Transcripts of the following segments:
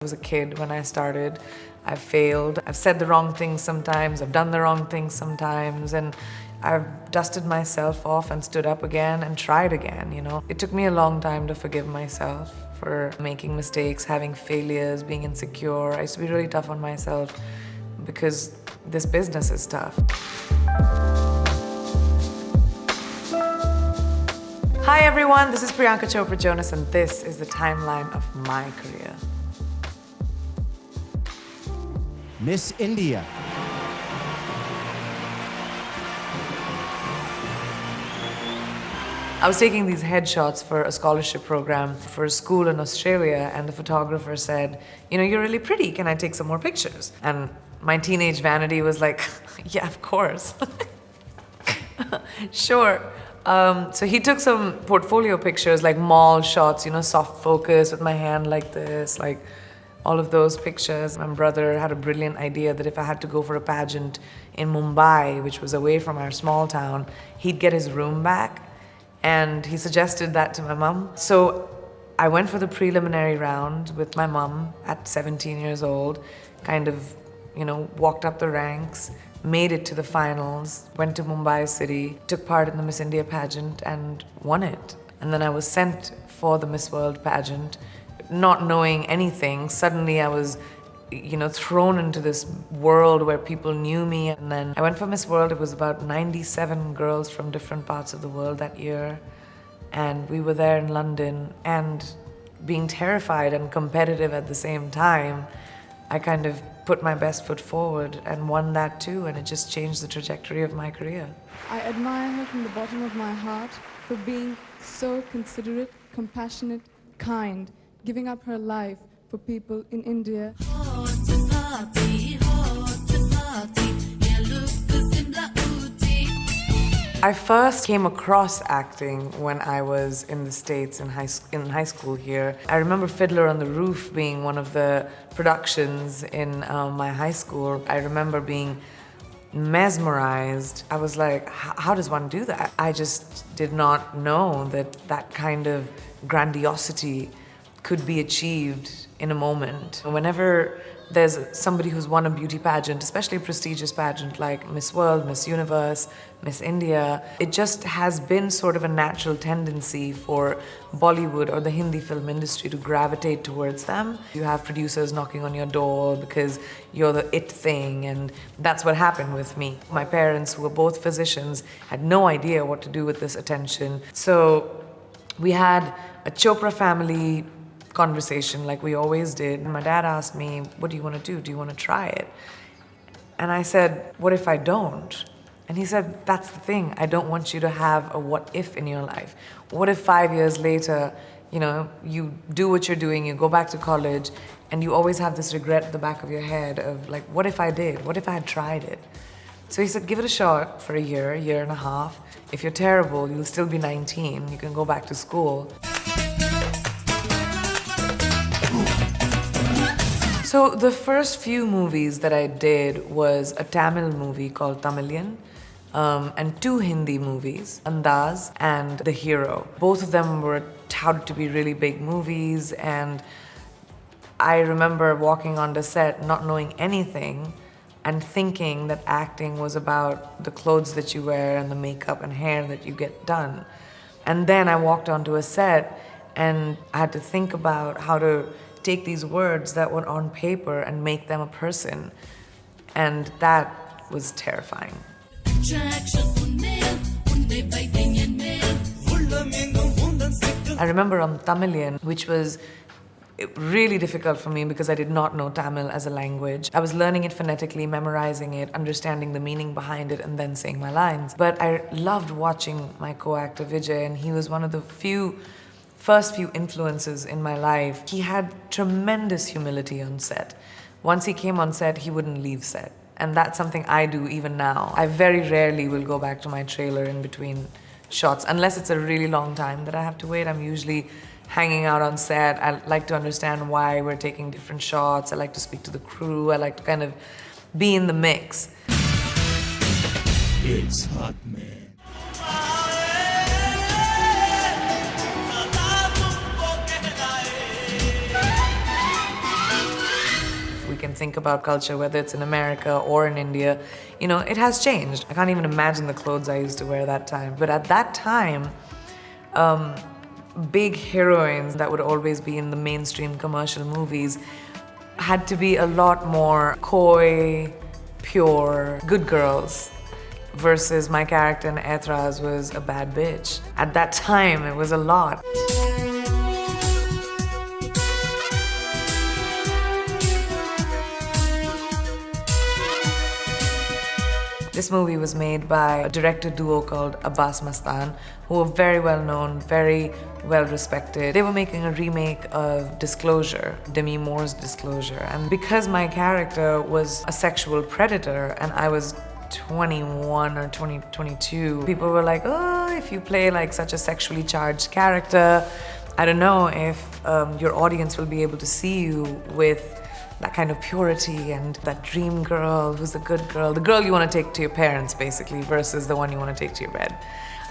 I was a kid when I started. I've failed. I've said the wrong things sometimes. I've done the wrong things sometimes. And I've dusted myself off and stood up again and tried again, you know. It took me a long time to forgive myself for making mistakes, having failures, being insecure. I used to be really tough on myself because this business is tough. Hi everyone, this is Priyanka Chopra Jonas and this is the timeline of my career. Miss India. I was taking these headshots for a scholarship program for a school in Australia, and the photographer said, you know, you're really pretty, can I take some more pictures? And my teenage vanity was like, yeah, of course. Sure. So he took some portfolio pictures, like mall shots, you know, soft focus with my hand like this, like all of those pictures. My brother had a brilliant idea that if I had to go for a pageant in Mumbai, which was away from our small town, he'd get his room back. And he suggested that to my mom. So I went for the preliminary round with my mom at 17 years old, kind of, you know, walked up the ranks, made it to the finals, went to Mumbai city, took part in the Miss India pageant and won it. And then I was sent for the Miss World pageant, not knowing anything. Suddenly I was, you know, thrown into this world where people knew me. And then I went for Miss World. It was about 97 girls from different parts of the world that year. And we were there in London, and being terrified and competitive at the same time, I kind of put my best foot forward and won that too, and it just changed the trajectory of my career. I admire her from the bottom of my heart for being so considerate, compassionate, kind, giving up her life for people in India. I first came across acting when I was in the States in high school here. I remember Fiddler on the Roof being one of the productions in my high school. I remember being mesmerized. I was like, how does one do that? I just did not know that that kind of grandiosity could be achieved in a moment. Whenever there's somebody who's won a beauty pageant, especially a prestigious pageant like Miss World, Miss Universe, Miss India, it just has been sort of a natural tendency for Bollywood or the Hindi film industry to gravitate towards them. You have producers knocking on your door because you're the it thing, and that's what happened with me. My parents, who were both physicians, had no idea what to do with this attention. So we had a Chopra family conversation like we always did. My dad asked me, what do you want to do? Do you want to try it? And I said, what if I don't? And he said, that's the thing. I don't want you to have a what if in your life. What if 5 years later, you know, you do what you're doing, you go back to college, and you always have this regret at the back of your head of like, what if I did? What if I had tried it? So he said, give it a shot for a year and a half. If you're terrible, you'll still be 19. You can go back to school. So the first few movies that I did was a Tamil movie called Tamizhan, and 2 Hindi movies, Andaz and The Hero. Both of them were touted to be really big movies, and I remember walking on the set not knowing anything and thinking that acting was about the clothes that you wear and the makeup and hair that you get done. And then I walked onto a set and I had to think about how to take these words that were on paper and make them a person. And that was terrifying. I remember on Tamilian, which was really difficult for me because I did not know Tamil as a language. I was learning it phonetically, memorizing it, understanding the meaning behind it, and then saying my lines. But I loved watching my co-actor Vijay, and he was one of the first few influences in my life. He had tremendous humility on set. Once he came on set, he wouldn't leave set. And that's something I do even now. I very rarely will go back to my trailer in between shots, unless it's a really long time that I have to wait. I'm usually hanging out on set. I like to understand why we're taking different shots. I like to speak to the crew. I like to kind of be in the mix. It's hot, man. can think about culture, whether it's in America or in India, it has changed. I can't even imagine the clothes I used to wear that time. But at that time, big heroines that would always be in the mainstream commercial movies had to be a lot more coy, pure, good girls, versus my character in Aitraaz was a bad bitch. At that time, it was a lot. This movie was made by a director duo called Abbas Mastan, who were very well known, very well respected. They were making a remake of Disclosure, Demi Moore's Disclosure. And because my character was a sexual predator and I was 21 or 22, people were like, oh, if you play like such a sexually charged character, I don't know if your audience will be able to see you with that kind of purity and that dream girl who's the good girl, the girl you want to take to your parents basically, versus the one you want to take to your bed.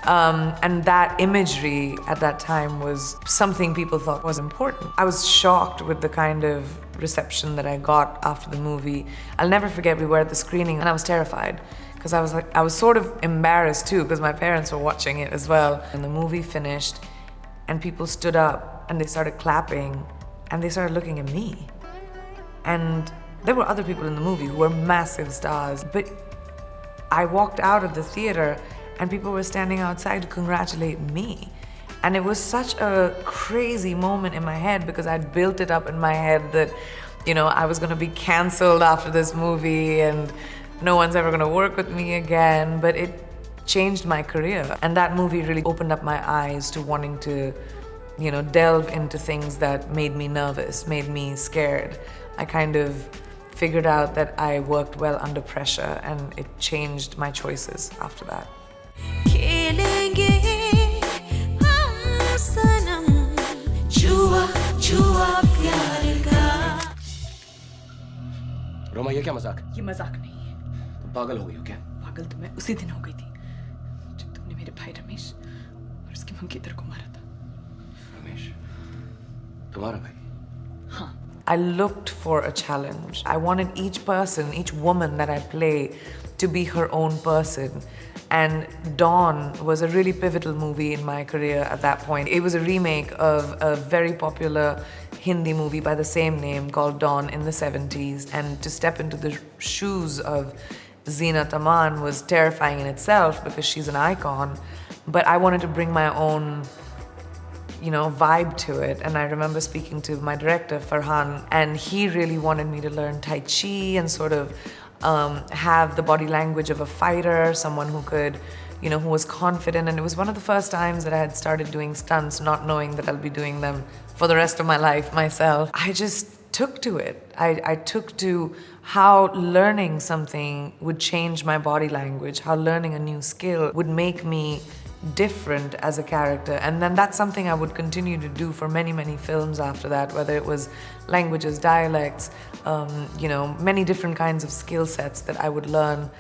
And that imagery at that time was something people thought was important. I was shocked with the kind of reception that I got after the movie. I'll never forget, we were at the screening and I was terrified because I was sort of embarrassed too because my parents were watching it as well. And the movie finished and people stood up and they started clapping and they started looking at me. And there were other people in the movie who were massive stars, but I walked out of the theater and people were standing outside to congratulate me. And it was such a crazy moment in my head because I'd built it up in my head that, I was gonna be canceled after this movie and no one's ever gonna work with me again, but it changed my career. And that movie really opened up my eyes to wanting to, delve into things that made me nervous, made me scared. I kind of figured out that I worked well under pressure and it changed my choices after that. Roma, ये क्या मजाक? ये मजाक नहीं है। तुम पागल हो गई हो क्या? पागल तो मैं उसी दिन हो गई थी जब तुमने मेरे भाई रमेश और उसके मंगेतर को मारा था। रमेश, तुम्हारा भाई? हाँ। I looked for a challenge. I wanted each person, each woman that I play to be her own person. And Dawn was a really pivotal movie in my career at that point. It was a remake of a very popular Hindi movie by the same name called Dawn in the 70s. And to step into the shoes of Zeenat Aman was terrifying in itself because she's an icon. But I wanted to bring my own vibe to it. And I remember speaking to my director, Farhan, and he really wanted me to learn Tai Chi and sort of have the body language of a fighter, someone who could, who was confident. And it was one of the first times that I had started doing stunts, not knowing that I'll be doing them for the rest of my life myself. I just took to it. I took to how learning something would change my body language, how learning a new skill would make me different as a character. And then that's something I would continue to do for many, many films after that, whether it was languages, dialects, many different kinds of skill sets that I would learn.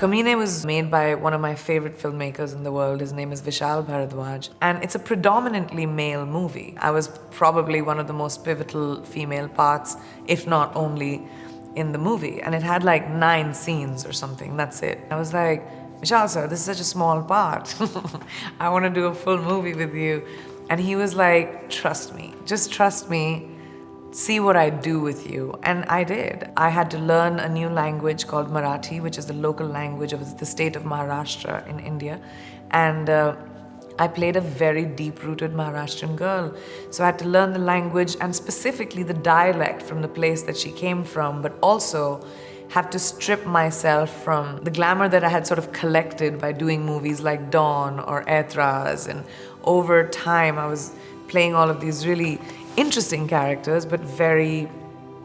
Kaminey was made by one of my favorite filmmakers in the world. His name is Vishal Bharadwaj. And it's a predominantly male movie. I was probably one of the most pivotal female parts, if not only, in the movie. And it had like 9 scenes or something, that's it. I was like, Vishal sir, this is such a small part. I want to do a full movie with you. And he was like, trust me, just trust me. See what I do with you. And I did. I had to learn a new language called Marathi, which is the local language of the state of Maharashtra in India. And I played a very deep-rooted Maharashtrian girl. So I had to learn the language and specifically the dialect from the place that she came from, but also have to strip myself from the glamour that I had sort of collected by doing movies like Dawn or Aitraaz. And over time, I was playing all of these really interesting characters, but very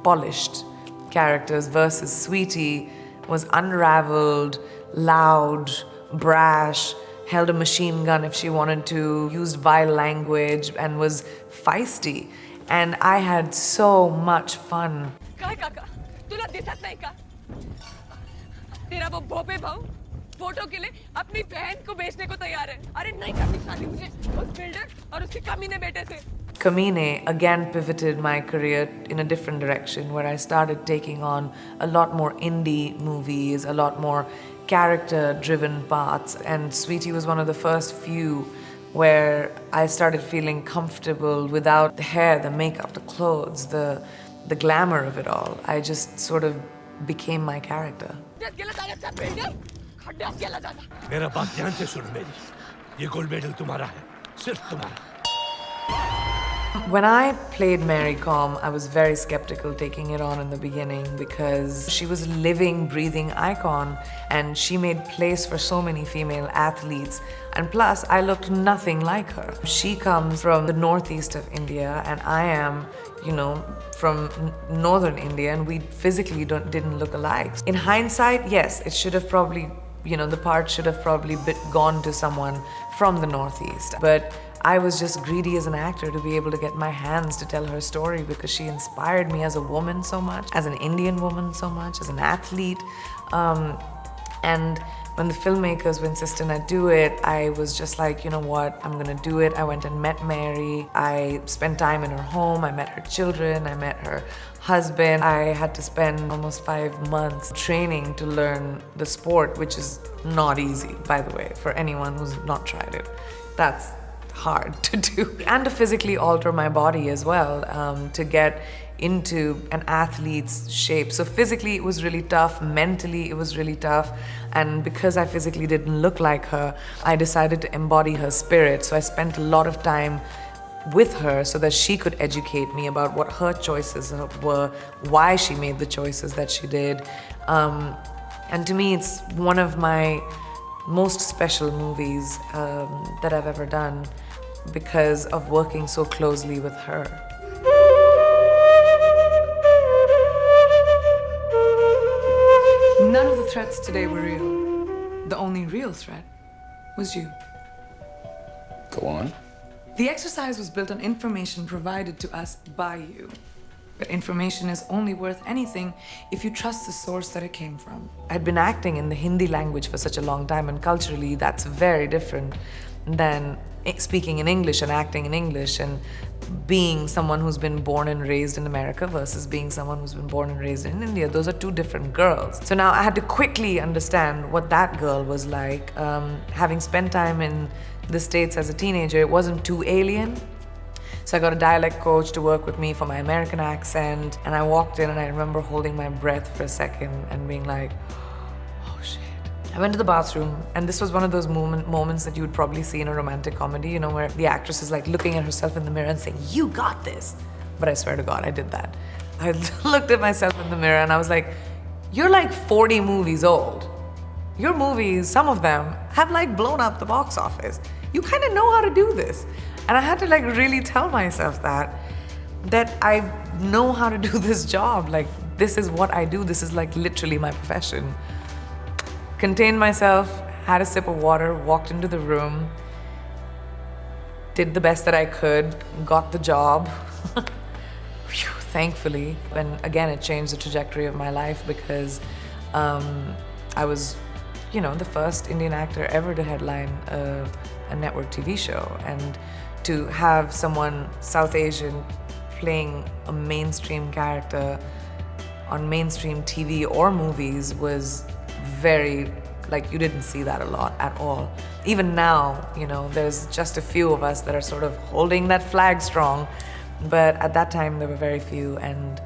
polished characters, versus Sweetie was unraveled, loud, brash, held a machine gun if she wanted to, used vile language, and was feisty. And I had so much fun. काय काका तुला दिसत नाही का तेरा वो भोपे भाऊ photo के लिए अपनी बहन को बेचने को तैयार है अरे नहीं करनी शादी मुझे उस बिल्डर और उसके कमीने बेटे से Kaminey again pivoted my career in a different direction where I started taking on a lot more indie movies, a lot more character-driven parts, and Sweetie was one of the first few where I started feeling comfortable without the hair, the makeup, the clothes, the glamour of it all. I just sort of became my character. मेरा बात ध्यान से सुनो मेरी ये gold medal तुम्हारा है सिर्फ तुम्हारा When I played Mary Com, I was very skeptical taking it on in the beginning because she was a living, breathing icon and she made place for so many female athletes. And plus, I looked nothing like her. She comes from the northeast of India and I am, from northern India, and we physically didn't look alike. In hindsight, yes, it should have probably, the part should have probably gone to someone from the northeast. But I was just greedy as an actor to be able to get my hands to tell her story because she inspired me as a woman so much, as an Indian woman so much, as an athlete. And when the filmmakers were insisting I do it, I was just like, you know what, I'm gonna do it. I went and met Mary. I spent time in her home. I met her children. I met her husband. I had to spend almost 5 months training to learn the sport, which is not easy, by the way, for anyone who's not tried it. That's hard to do. And to physically alter my body as well, to get into an athlete's shape. So physically it was really tough, mentally it was really tough, and because I physically didn't look like her, I decided to embody her spirit. So I spent a lot of time with her so that she could educate me about what her choices were, why she made the choices that she did. And to me it's one of my most special movies that I've ever done because of working so closely with her. None of the threats today were real. The only real threat was you. Go on. The exercise was built on information provided to us by you. But information is only worth anything if you trust the source that it came from. I'd been acting in the Hindi language for such a long time, and culturally that's very different than speaking in English and acting in English and being someone who's been born and raised in America versus being someone who's been born and raised in India. Those are two different girls. So now I had to quickly understand what that girl was like. Having spent time in the States as a teenager, it wasn't too alien. So I got a dialect coach to work with me for my American accent, and I walked in and I remember holding my breath for a second and being like, oh shit. I went to the bathroom, and this was one of those moments that you would probably see in a romantic comedy, where the actress is like looking at herself in the mirror and saying, you got this. But I swear to God, I did that. I looked at myself in the mirror and I was like, you're like 40 movies old. Your movies, some of them, have like blown up the box office. You kind of know how to do this. And I had to like really tell myself that I know how to do this job. Like, this is what I do. This is like literally my profession. Contained myself, had a sip of water, walked into the room, did the best that I could, got the job. Whew, thankfully. And again, it changed the trajectory of my life because I was, the first Indian actor ever to headline a network TV show. And to have someone South Asian playing a mainstream character on mainstream TV or movies was very, you didn't see that a lot at all. Even now, there's just a few of us that are sort of holding that flag strong, but at that time there were very few, and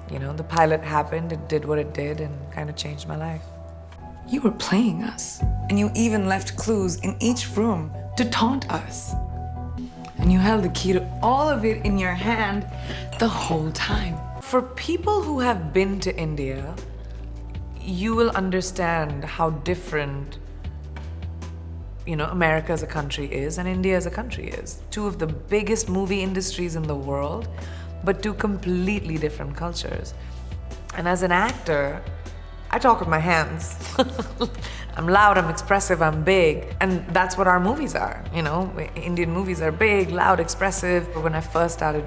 the pilot happened, it did what it did, and kind of changed my life. You were playing us, and you even left clues in each room to taunt us. And you held the key to all of it in your hand the whole time. For people who have been to India, you will understand how different, America as a country is and India as a country is. Two of the biggest movie industries in the world, but two completely different cultures. And as an actor, I talk with my hands. I'm loud, I'm expressive, I'm big. And that's what our movies are, Indian movies are big, loud, expressive. When I first started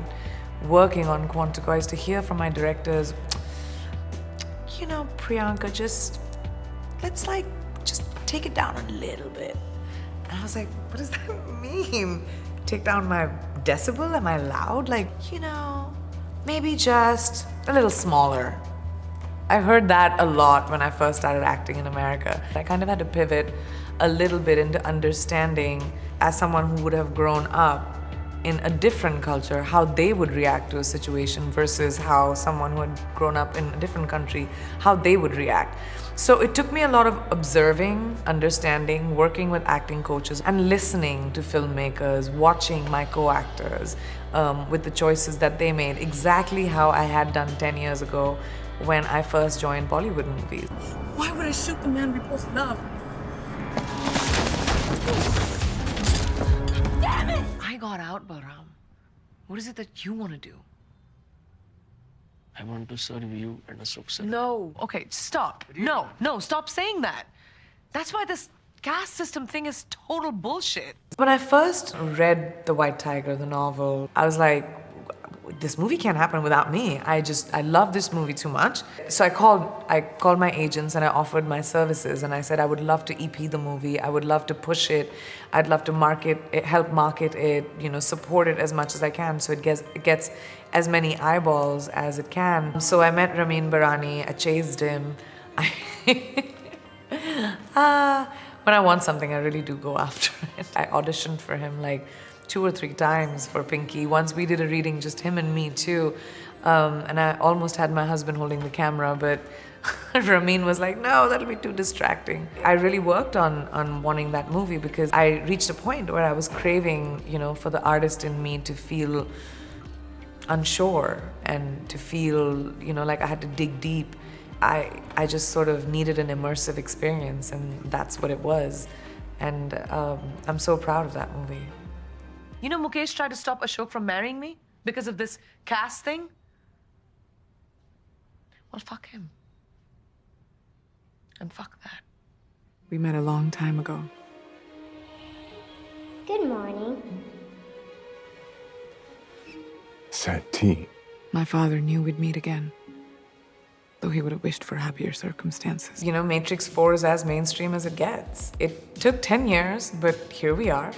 working on Quantico, to hear from my directors, Priyanka, let's just take it down a little bit. And I was like, what does that mean? Take down my decibel? Am I loud? Maybe just a little smaller. I heard that a lot when I first started acting in America. I kind of had to pivot a little bit into understanding, as someone who would have grown up in a different culture, how they would react to a situation versus how someone who had grown up in a different country, how they would react. So it took me a lot of observing, understanding, working with acting coaches, and listening to filmmakers, watching my co-actors with the choices that they made, exactly how I had done 10 years ago when I first joined Bollywood movies. Why would I shoot the man we both love? Damn it! I got out, Balram. What is it that you want to do? I want to serve you and Ashok sir. No. Okay, stop. No, stop saying that. That's why this caste system thing is total bullshit. When I first read The White Tiger, the novel, I was like, this movie can't happen without me. I love this movie too much. So I called my agents and I offered my services, and I said I would love to EP the movie. I would love to push it. I'd love to help market it, support it as much as I can so it gets as many eyeballs as it can. So I met Ramin Barani. I chased him. When I want something, I really do go after it. I auditioned for him 2 or 3 times for Pinky. Once we did a reading, just him and me too. And I almost had my husband holding the camera, but Ramin was like, no, that'll be too distracting. I really worked on wanting that movie because I reached a point where I was craving, for the artist in me to feel unsure and to feel, like I had to dig deep. I just sort of needed an immersive experience, and that's what it was. And I'm so proud of that movie. Mukesh tried to stop Ashok from marrying me because of this caste thing. Well, fuck him. And fuck that. We met a long time ago. Good morning. Sad tea. My father knew we'd meet again, though he would have wished for happier circumstances. Matrix 4 is as mainstream as it gets. It took 10 years, but here we are.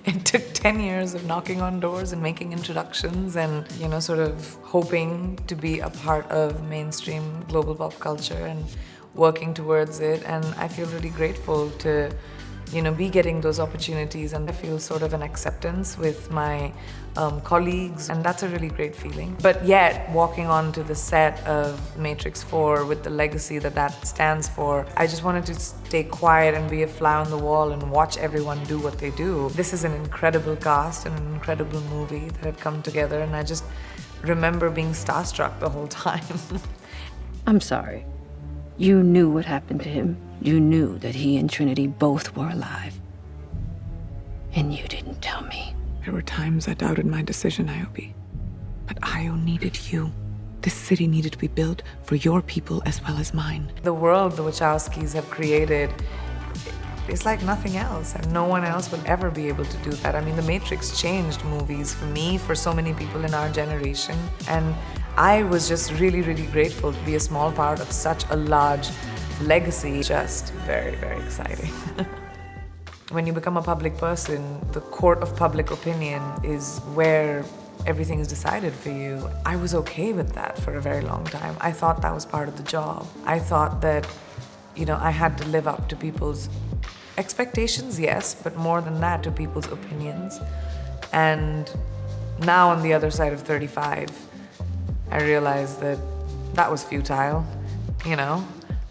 It took 10 years of knocking on doors and making introductions and, sort of hoping to be a part of mainstream global pop culture and working towards it. And I feel really grateful to, be getting those opportunities, and I feel sort of an acceptance with my colleagues, and that's a really great feeling. But yet, walking onto the set of Matrix 4 with the legacy that stands for, I just wanted to stay quiet and be a fly on the wall and watch everyone do what they do. This is an incredible cast and an incredible movie that had come together, and I just remember being starstruck the whole time. I'm sorry. You knew what happened to him. You knew that he and Trinity both were alive. And you didn't tell me. There were times I doubted my decision, Iobi. But Io needed you. This city needed to be built for your people as well as mine. The world the Wachowskis have created is like nothing else, and no one else will ever be able to do that. I mean, The Matrix changed movies for me, for so many people in our generation, and I was just really, really grateful to be a small part of such a large legacy. Just very, very exciting. When you become a public person, the court of public opinion is where everything is decided for you. I was okay with that for a very long time. I thought that was part of the job. I thought that, I had to live up to people's expectations, yes, but more than that, to people's opinions. And now on the other side of 35, I realized that was futile,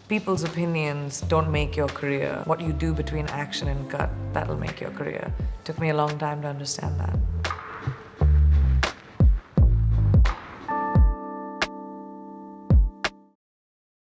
People's opinions don't make your career. What you do between action and cut, that'll make your career. Took me a long time to understand that.